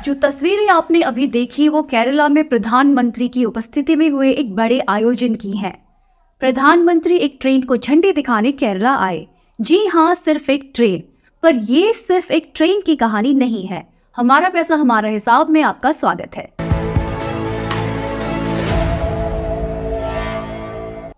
जो तस्वीरें आपने अभी देखी वो केरला में प्रधानमंत्री की उपस्थिति में हुए एक बड़े आयोजन की हैं। प्रधानमंत्री एक ट्रेन को झंडी दिखाने केरला आए। जी हाँ, सिर्फ एक ट्रेन। पर ये सिर्फ एक ट्रेन की कहानी नहीं है। हमारा पैसा हमारा हिसाब में आपका स्वागत है।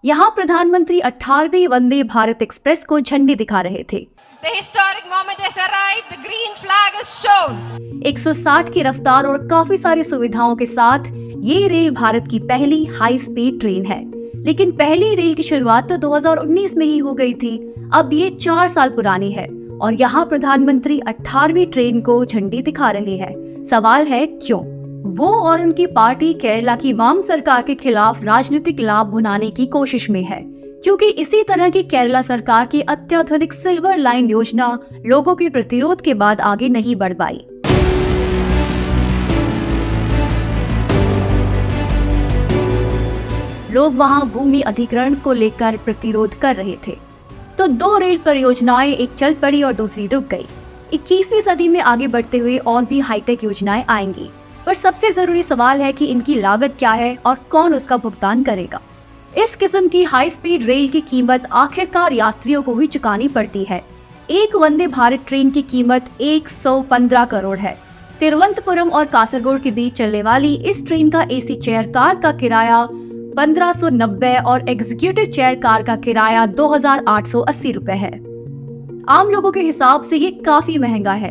यहाँ प्रधानमंत्री 18वीं वंदे भारत एक्सप्रेस को झंडी दिखा रहे थे। The historic moment has arrived. The green flag is shown. 160 की रफ्तार और काफी सारी सुविधाओं के साथ ये रेल भारत की पहली हाई स्पीड ट्रेन है। लेकिन पहली रेल की शुरुआत तो 2019 में ही हो गई थी। अब ये 4 साल पुरानी है और यहाँ प्रधानमंत्री 18वीं ट्रेन को झंडी दिखा रहे हैं। सवाल है क्यों? वो और उनकी पार्टी केरला की वाम सरकार के खिलाफ राजनीतिक लाभ भुनाने की कोशिश में है, क्योंकि इसी तरह की केरला सरकार की अत्याधुनिक सिल्वर लाइन योजना लोगों के प्रतिरोध के बाद आगे नहीं बढ़ पाई। लोग वहां भूमि अधिग्रहण को लेकर प्रतिरोध कर रहे थे, तो 2 रेल परियोजनाएं एक चल पड़ी और दूसरी रुक गई। 21वीं सदी में आगे बढ़ते हुए और भी हाईटेक योजनाएं आएंगी, पर सबसे जरूरी सवाल है कि इनकी लागत क्या है और कौन उसका भुगतान करेगा। इस किस्म की हाई स्पीड रेल की कीमत आखिरकार यात्रियों को ही चुकानी पड़ती है। एक वंदे भारत ट्रेन की कीमत 115 करोड़ है। तिरुवनंतपुरम और कासरगोड के बीच चलने वाली इस ट्रेन का एसी चेयर कार का किराया 1590 और एग्जीक्यूटिव चेयर कार का किराया 2880 रुपए है। आम लोगों के हिसाब से ये काफी महंगा है।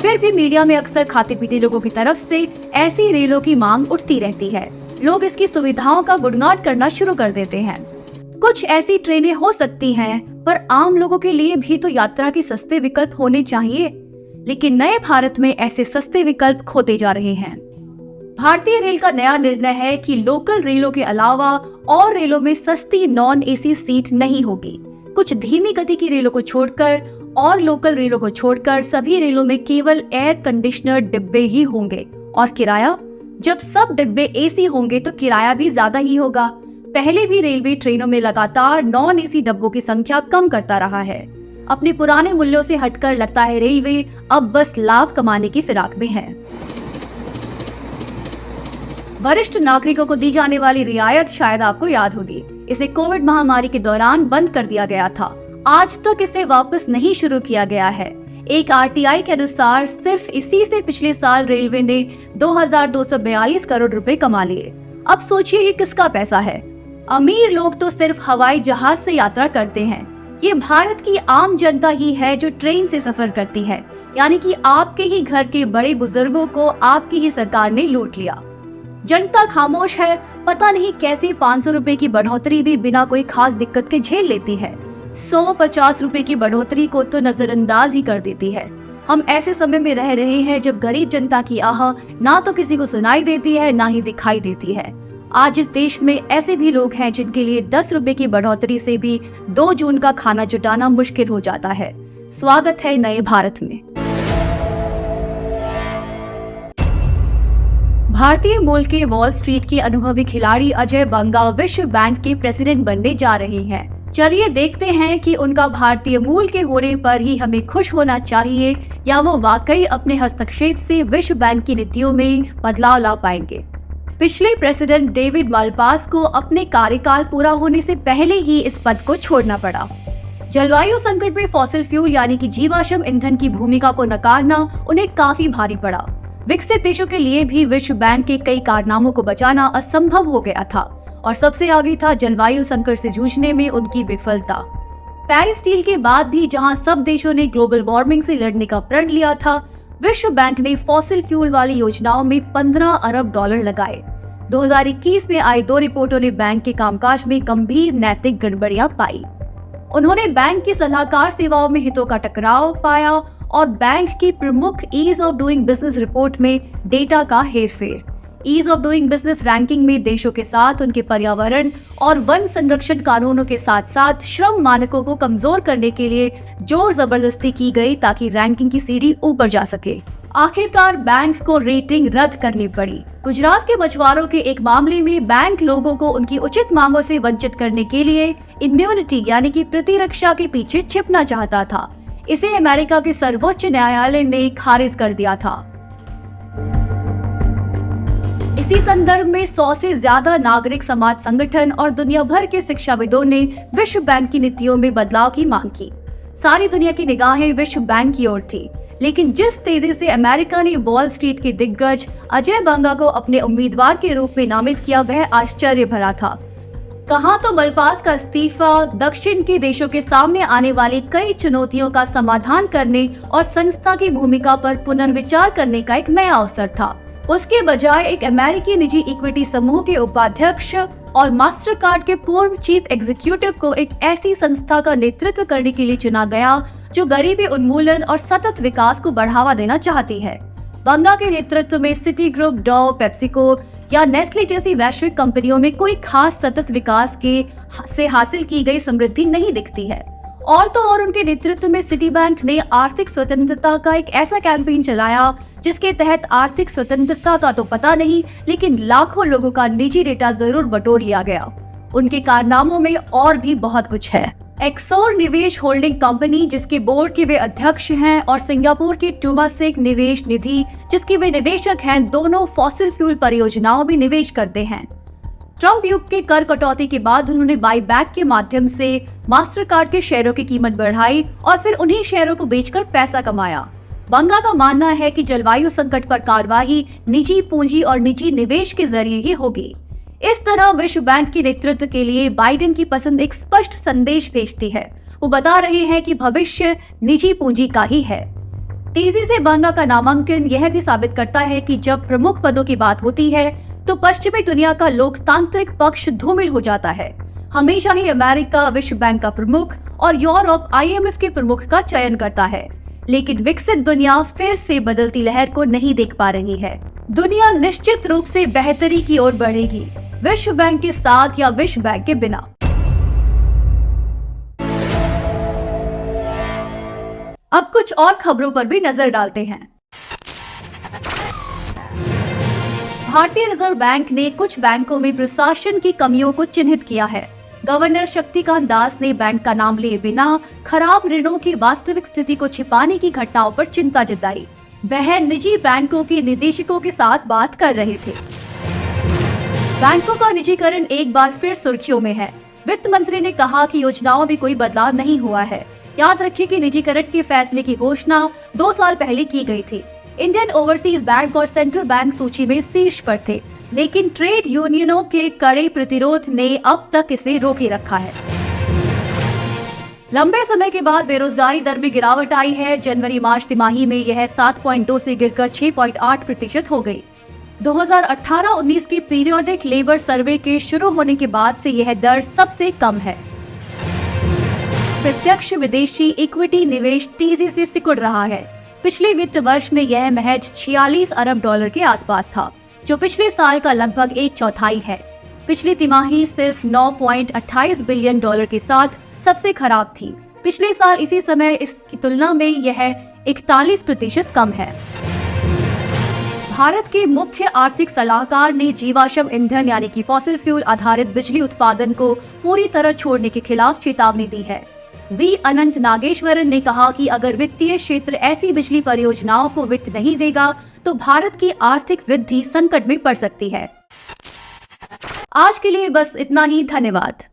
फिर भी मीडिया में अक्सर खाते पीते लोगों की तरफ से ऐसी रेलों की मांग उठती रहती है। लोग इसकी सुविधाओं का गुणगान करना शुरू कर देते हैं। कुछ ऐसी ट्रेनें हो सकती हैं, पर आम लोगों के लिए भी तो यात्रा के सस्ते विकल्प होने चाहिए। लेकिन नए भारत में ऐसे सस्ते विकल्प खोते जा रहे हैं। भारतीय रेल का नया निर्णय है कि लोकल रेलों के अलावा और रेलों में सस्ती नॉन एसी सीट नहीं होगी। कुछ धीमी गति की रेलों को छोड़कर और लोकल रेलों को छोड़कर सभी रेलों में केवल एयर कंडीशनर डिब्बे ही होंगे। और किराया? जब सब डिब्बे एसी होंगे तो किराया भी ज्यादा ही होगा। पहले भी रेलवे ट्रेनों में लगातार नॉन एसी डब्बों की संख्या कम करता रहा है। अपने पुराने मूल्यों से हटकर लगता है रेलवे अब बस लाभ कमाने की फिराक में है। वरिष्ठ नागरिकों को दी जाने वाली रियायत शायद आपको याद होगी। इसे कोविड महामारी के दौरान बंद कर दिया गया था। आज तक इसे वापस नहीं शुरू किया गया है। एक आरटीआई के अनुसार सिर्फ इसी से पिछले साल रेलवे ने 2242 करोड़ रुपए कमा लिए। अब सोचिए ये किसका पैसा है? अमीर लोग तो सिर्फ हवाई जहाज से यात्रा करते हैं। ये भारत की आम जनता ही है जो ट्रेन से सफर करती है। यानी कि आपके ही घर के बड़े बुजुर्गों को आपकी ही सरकार ने लूट लिया। जनता खामोश है। पता नहीं कैसे 500 रुपए की बढ़ोतरी भी बिना कोई खास दिक्कत के झेल लेती है। 150 रुपए की बढ़ोतरी को तो नजरअंदाज ही कर देती है। हम ऐसे समय में रह रहे हैं जब गरीब जनता की आह ना तो किसी को सुनाई देती है ना ही दिखाई देती है। आज इस देश में ऐसे भी लोग हैं जिनके लिए 10 रुपए की बढ़ोतरी से भी 2 जून का खाना जुटाना मुश्किल हो जाता है। स्वागत है नए भारत में। भारतीय मूल के वॉल स्ट्रीट के अनुभवी खिलाड़ी अजय बंगा विश्व बैंक के प्रेसिडेंट बनने जा रहे हैं। चलिए देखते हैं कि उनका भारतीय मूल के होने पर ही हमें खुश होना चाहिए या वो वाकई अपने हस्तक्षेप से विश्व बैंक की नीतियों में बदलाव ला पाएंगे। पिछले प्रेसिडेंट डेविड मालपास को अपने कार्यकाल पूरा होने से पहले ही इस पद को छोड़ना पड़ा। जलवायु संकट में फॉसिल फ्यूल यानी कि जीवाश्म ईंधन की भूमिका को नकारना उन्हें काफी भारी पड़ा। विकसित देशों के लिए भी विश्व बैंक के कई कारनामों को बचाना असंभव हो गया था और सबसे आगे था जलवायु संकट से जूझने में उनकी विफलता। पेरिस डील के बाद भी जहां सब देशों ने ग्लोबल वार्मिंग से लड़ने का प्रण लिया था, विश्व बैंक ने फॉसिल फ्यूल वाली योजनाओं में 15 अरब डॉलर लगाए। 2021 में आई 2 रिपोर्टों ने बैंक के कामकाज में गंभीर नैतिक गड़बड़ियां पाई। उन्होंने बैंक की सलाहकार सेवाओं में हितों का टकराव पाया और बैंक की प्रमुख ease of doing business report में डेटा का हेरफेर। Ease of doing business ranking में देशों के साथ उनके पर्यावरण और वन संरक्षण कानूनों के साथ साथ श्रम मानकों को कमजोर करने के लिए जोर जबरदस्ती की गई ताकि रैंकिंग की सीढ़ी ऊपर जा सके। आखिरकार बैंक को रेटिंग रद्द करनी पड़ी। गुजरात के मछुआरों के एक मामले में बैंक लोगों को उनकी उचित मांगों से वंचित करने के लिए इम्यूनिटी यानी कि प्रतिरक्षा के पीछे छिपना चाहता था। इसे अमेरिका के सर्वोच्च न्यायालय ने खारिज कर दिया था। इसी संदर्भ में 100 से ज्यादा नागरिक समाज संगठन और दुनिया भर के शिक्षाविदों ने विश्व बैंक की नीतियों में बदलाव की मांग की। सारी दुनिया की निगाहें विश्व बैंक की ओर थी, लेकिन जिस तेजी से अमेरिका ने वॉल स्ट्रीट के दिग्गज अजय बंगा को अपने उम्मीदवार के रूप में नामित किया, वह आश्चर्य भरा था। कहा तो मलपास का इस्तीफा दक्षिण के देशों के सामने आने वाली कई चुनौतियों का समाधान करने और संस्था की भूमिका पर पुनर्विचार करने का एक नया अवसर था। उसके बजाय एक अमेरिकी निजी इक्विटी समूह के उपाध्यक्ष और मास्टर कार्ड के पूर्व चीफ एग्जीक्यूटिव को एक ऐसी संस्था का नेतृत्व करने के लिए चुना गया जो गरीबी उन्मूलन और सतत विकास को बढ़ावा देना चाहती है। बंगा के नेतृत्व में सिटी ग्रुप, डॉ, पेप्सिको या नेस्ले जैसी वैश्विक कंपनियों में कोई खास सतत विकास से हासिल की गई समृद्धि नहीं दिखती है। और तो और उनके नेतृत्व में सिटी बैंक ने आर्थिक स्वतंत्रता का एक ऐसा कैंपेन चलाया जिसके तहत आर्थिक स्वतंत्रता का तो पता नहीं, लेकिन लाखों लोगों का निजी डेटा जरूर बटोर लिया गया। उनके कारनामों में और भी बहुत कुछ है। एक्सोर निवेश होल्डिंग कंपनी, जिसके बोर्ड के वे अध्यक्ष हैं, और सिंगापुर की टूमासेक निवेश निधि, जिसके वे निदेशक हैं, दोनों फॉसिल फ्यूल परियोजनाओं में निवेश करते हैं। ट्रंप युग के कर कटौती के बाद उन्होंने बाईबैक के माध्यम से मास्टर कार्ड के शेयरों की कीमत बढ़ाई और फिर उन्हीं शेयरों को बेचकर पैसा कमाया। बंगा का मानना है कि जलवायु संकट पर कार्रवाई निजी पूंजी और निजी निवेश के जरिए ही होगी। इस तरह विश्व बैंक के नेतृत्व के लिए बाइडेन की पसंद एक स्पष्ट संदेश भेजती है। वो बता रहे हैं कि भविष्य निजी पूंजी का ही है। तेजी से बंगा का नामांकन यह भी साबित करता है कि जब प्रमुख पदों की बात होती है तो पश्चिमी दुनिया का लोकतांत्रिक पक्ष धूमिल हो जाता है। हमेशा ही अमेरिका विश्व बैंक का प्रमुख और यूरोप IMF के प्रमुख का चयन करता है, लेकिन विकसित दुनिया फिर से बदलती लहर को नहीं देख पा रही है। दुनिया निश्चित रूप से बेहतरी की ओर बढ़ेगी, विश्व बैंक के साथ या विश्व बैंक के बिना। अब कुछ और खबरों पर भी नजर डालते हैं। भारतीय रिजर्व बैंक ने कुछ बैंकों में प्रशासन की कमियों को चिन्हित किया है। गवर्नर शक्तिकांत दास ने बैंक का नाम लिए बिना खराब ऋणों की वास्तविक स्थिति को छिपाने की घटनाओं पर चिंता जताई। वह निजी बैंकों के निदेशकों के साथ बात कर रहे थे। बैंकों का निजीकरण एक बार फिर सुर्खियों में है। वित्त मंत्री ने कहा कि योजनाओं में कोई बदलाव नहीं हुआ है। याद रखिए कि निजीकरण के फैसले की घोषणा 2 साल पहले की गई थी। इंडियन ओवरसीज बैंक और सेंट्रल बैंक सूची में शीर्ष पर थे, लेकिन ट्रेड यूनियनों के कड़े प्रतिरोध ने अब तक इसे रोके रखा है। लंबे समय के बाद बेरोजगारी दर में गिरावट आई है। जनवरी-मार्च तिमाही में यह 7.2 से गिरकर 6.8% हो गई। 2018-19 की पीरियोडिक लेबर सर्वे के शुरू होने के बाद से यह दर सबसे कम है। प्रत्यक्ष विदेशी इक्विटी निवेश तेजी से सिकुड़ रहा है। पिछले वित्त वर्ष में यह महज 46 अरब डॉलर के आसपास था, जो पिछले साल का लगभग 1/4 है। पिछली तिमाही सिर्फ 9.28 बिलियन डॉलर के साथ सबसे खराब थी। पिछले साल इसी समय इसकी तुलना में यह 41% कम है। भारत के मुख्य आर्थिक सलाहकार ने जीवाश्म ईंधन यानी कि फॉसिल फ्यूल आधारित बिजली उत्पादन को पूरी तरह छोड़ने के खिलाफ चेतावनी दी है। वी अनंत नागेश्वरन ने कहा कि अगर वित्तीय क्षेत्र ऐसी बिजली परियोजनाओं को वित्त नहीं देगा तो भारत की आर्थिक वृद्धि संकट में पड़ सकती है। आज के लिए बस इतना ही। धन्यवाद।